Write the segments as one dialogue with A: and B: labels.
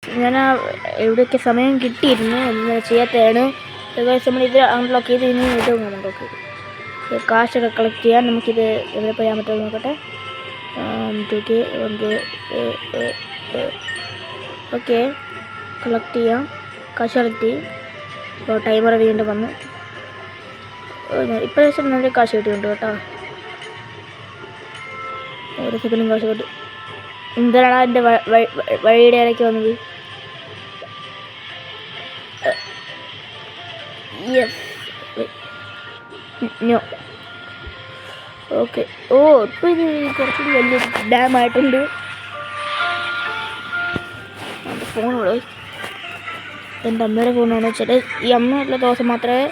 A: ഞാൻ എവിടെയൊക്കെ സമയം കിട്ടിയിരുന്നു എന്ന് ചെയ്യാത്തതാണ്. നമ്മളിത് അൺലോക്ക് ചെയ്ത് ഇനി ഇത് അൺലോക്ക് ചെയ്തു. കാശൊക്കെ കളക്ട് ചെയ്യാൻ നമുക്കിത് എവിടെ പറയാൻ പറ്റുമോ നോക്കട്ടെ. ഓക്കെ കളക്ട് ചെയ്യാം. കാശ് കളക്ട് ചെയ്യും. ഇപ്പോൾ ടൈമർ വീണ്ടും വന്നു. ഇപ്പോഴേക്കും നല്ല കാശ് കിട്ടിയിട്ടുണ്ട് കേട്ടോ. ഓരോ സെക്കൻഡും കാശ് കിട്ടി. എന്താണ് എൻ്റെ വഴിയുടെ ഇടയ്ക്ക് വന്നത്? ഓക്കെ. ഇപ്പോൾ ഇത് കുറച്ചുകൂടി വലിയ ഡാമായിട്ടുണ്ട്. എൻ്റെ ഫോണോട് എൻ്റെ അമ്മയുടെ ഫോണാണ് വെച്ചാൽ ഈ അമ്മയുള്ള ദിവസം മാത്രമേ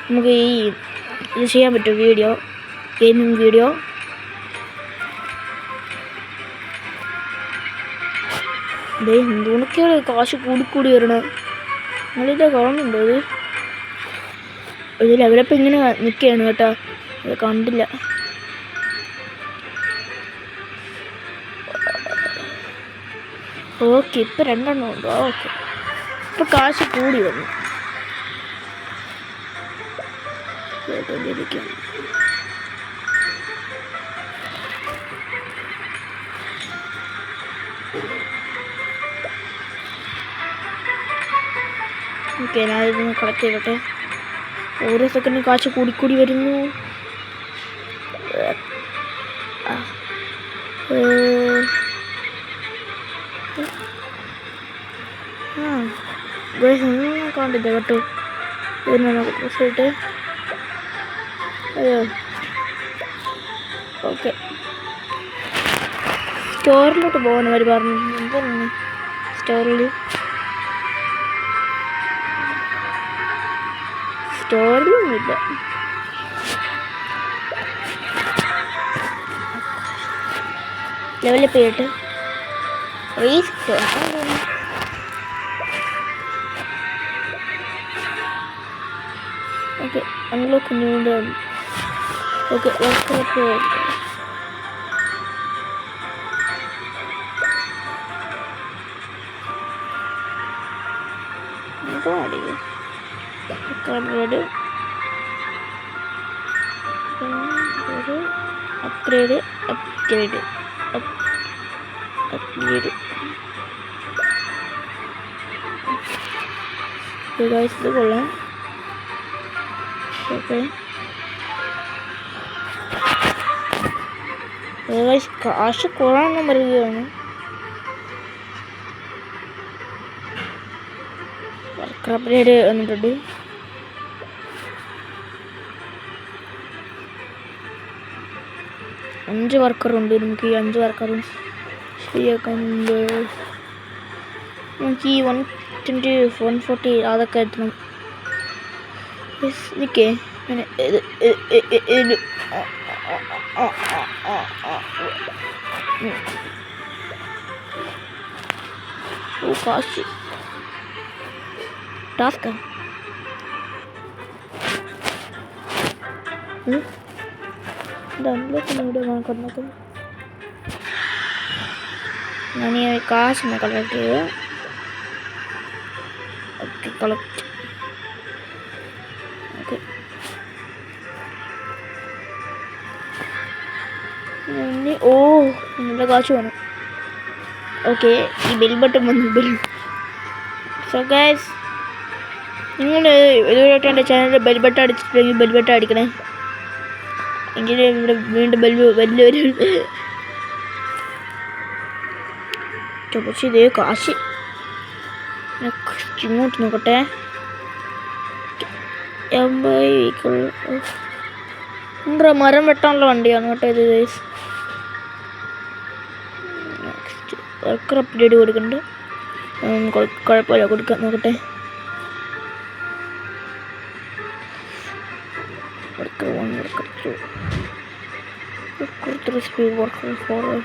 A: നമുക്ക് ഇത് ചെയ്യാൻ പറ്റൂ. Gaming video. എന്തുകൊണ്ടൊക്കെയാണ് കാശ് കൂടിക്കൂടി വരണം. നിങ്ങളിത് കാണുന്നുണ്ടോ? ഇത് ലെവലപ്പം ഇങ്ങനെ നിൽക്കുകയാണ് കേട്ടോ. അത് കണ്ടില്ല. ഓക്കെ ഇപ്പം 2 എണ്ണം ഉണ്ടോ? ഓക്കെ ഇപ്പം കാശ് കൂടി വന്നു. ഓക്കെ ഞാനിതൊന്ന് കളക്ട് ചെയ്തോട്ടെ. ഓരോ സെക്കൻഡും കാശ് കൂടിക്കൂടി വരുന്നു. കണ്ടില്ല കേട്ടോ. പ്രശ്നമായിട്ട് അയ്യോ. ഓക്കെ സ്റ്റോറിലോട്ട് പോകാൻ അവർ പറഞ്ഞു. എന്താണ് സ്റ്റോറിലൊന്നുമില്ല. ലെവലപ്പ് ചെയ്തിട്ട് ഓക്കെ അൺലോക്ക് വീണ്ടും. ഓക്കെ അപ്ഗ്രേഡ് ഇത് കൊള്ളാം. ഓക്കെ കാശ് കുറവാണെന്ന് പറയുകയാണ്. അപ്ഗ്രേഡ് വന്നിട്ടുണ്ട്. അഞ്ച് വർക്കറുണ്ട്. നമുക്ക് ഈ 5 വർക്കറും ശരിയാക്കുന്നുണ്ട്. നമുക്ക് ഈ 120 140 അതൊക്കെ എത്തണം. നിൽക്കേ കാശ് ടാസ്കാ. കണക്കുന്നത് ഞാൻ ഈ കാശിനെ കളക്ട് ചെയ്യുക. Okay collect. ഓക്കെ നല്ല കാശ് വേണം. ഓക്കെ ഈ ബെൽ ബട്ടൺ വന്നു. സോ ഗൈസ് നിങ്ങൾ ഇതുവരെയായിട്ട് എൻ്റെ ചാനലിൽ ബെൽ ബട്ടൺ അടിച്ചിട്ടുണ്ടെങ്കിൽ ബെൽ ബട്ടൺ അടിക്കണേ. എങ്കിലും ഇവിടെ വീണ്ടും വലിയൊരു പക്ഷേ ഇതേ കാശ് ഇങ്ങോട്ട് നോക്കട്ടെ. 80 മരം വെട്ടാനുള്ള വണ്ടിയാണ് കേട്ടോ ഇത്. നെക്സ്റ്റ് വർക്കർ അപ്ഗ്രേഡ് കൊടുക്കുന്നുണ്ട്. കുഴപ്പമില്ല കൊടുക്കാൻ നോക്കട്ടെ. Worker 1 worker 2 worker 3 speed worker 4.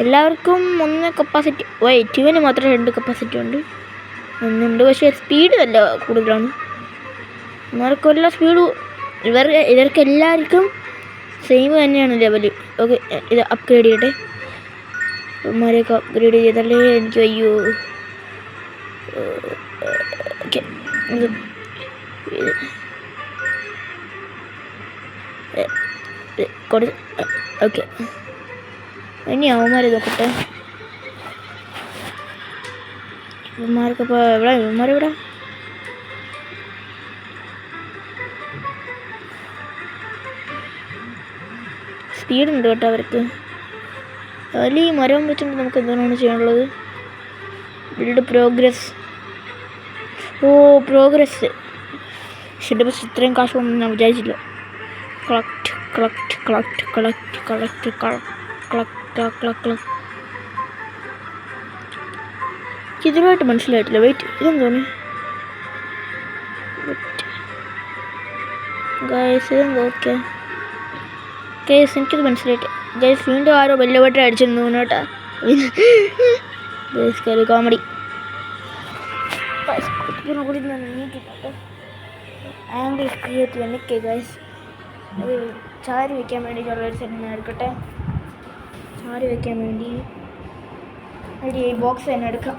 A: എല്ലാവർക്കും 1 കപ്പാസിറ്റി. ടിവിന് മാത്രം 2 കപ്പാസിറ്റി ഉണ്ട്. ഒന്നുണ്ട് പക്ഷേ സ്പീഡ് നല്ല കൂടുതലാണ്. ഇവർക്കെല്ലാം സ്പീഡ് ഇവർക്ക് എല്ലാവർക്കും സെയിം തന്നെയാണ് ലെവല്. ഓക്കെ ഇത് അപ്ഗ്രേഡ് ചെയ്യട്ടെ. ഇവന്മാരെയൊക്കെ അപ്ഗ്രേഡ് ചെയ്താലേ എനിക്ക് അയ്യോ ഓക്കെ ഇത് കൊടു ഓക്കെ ഇനി അവന്മാർ നോക്കട്ടെ ഇവന്മാർക്കിപ്പോൾ ഇവന്മാരെവിടെ സ്പീഡുണ്ട് കേട്ടോ അവർക്ക് അതിൽ ഈ മരം വെച്ചിട്ട് നമുക്ക് എന്താണ് ചെയ്യാനുള്ളത് ബിൽഡ് പ്രോഗ്രസ് ഓ പ്രോഗ്രസ് ശരി പക്ഷെ ഇത്രയും കാശൊന്നും ഞാൻ വിചാരിച്ചില്ല collect collect collect collect collect collect collect ഇതിനായിട്ട് മനസ്സിലായിട്ടില്ല വെയിറ്റ് ഇതെന്തോന്ന് ഗൈസ് ഇതെന്തോ ഓക്കെ ഗൈസ് എനിക്കിത് മനസ്സിലായിട്ട് ഗൈസ് വീണ്ടും ആരോ വലിയ വട്ടം അടിച്ചിരുന്നു കേട്ടാ ഗൈസ് കയറി കോമഡി കൂടി ഞാൻ നീക്കിട്ടോ ആംഗിൾ ക്രിയേറ്റ് എനിക്ക് ഗൈസ് അത് ചാരി വയ്ക്കാൻ വേണ്ടിയിട്ടുള്ളൊരു സെറ്റ് എടുക്കട്ടെ ചാരി വയ്ക്കാൻ വേണ്ടി ഒരു ഈ ബോക്സ് തന്നെ എടുക്കാം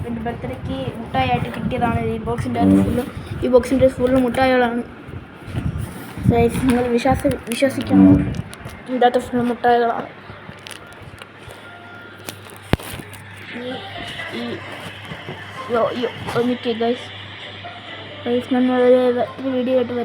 A: എൻ്റെ ബർത്ത്ഡേക്ക് മുട്ടായിട്ട് കിട്ടിയതാണ് ഈ ബോക്സിൻ്റെ അകത്ത് ഫുള്ള് ഈ ബോക്സിൻ്റെ ഫുള്ള് മുട്ടായികളാണ് ഗൈസ് നിങ്ങൾ വിശ്വസിക്കണം ഇതിൻ്റെ അകത്ത് ഫുള്ള് മുട്ടായികളാണ് ഈ ഗൈസ് ഞാൻ വീഡിയോ ആയിട്ട് വരാം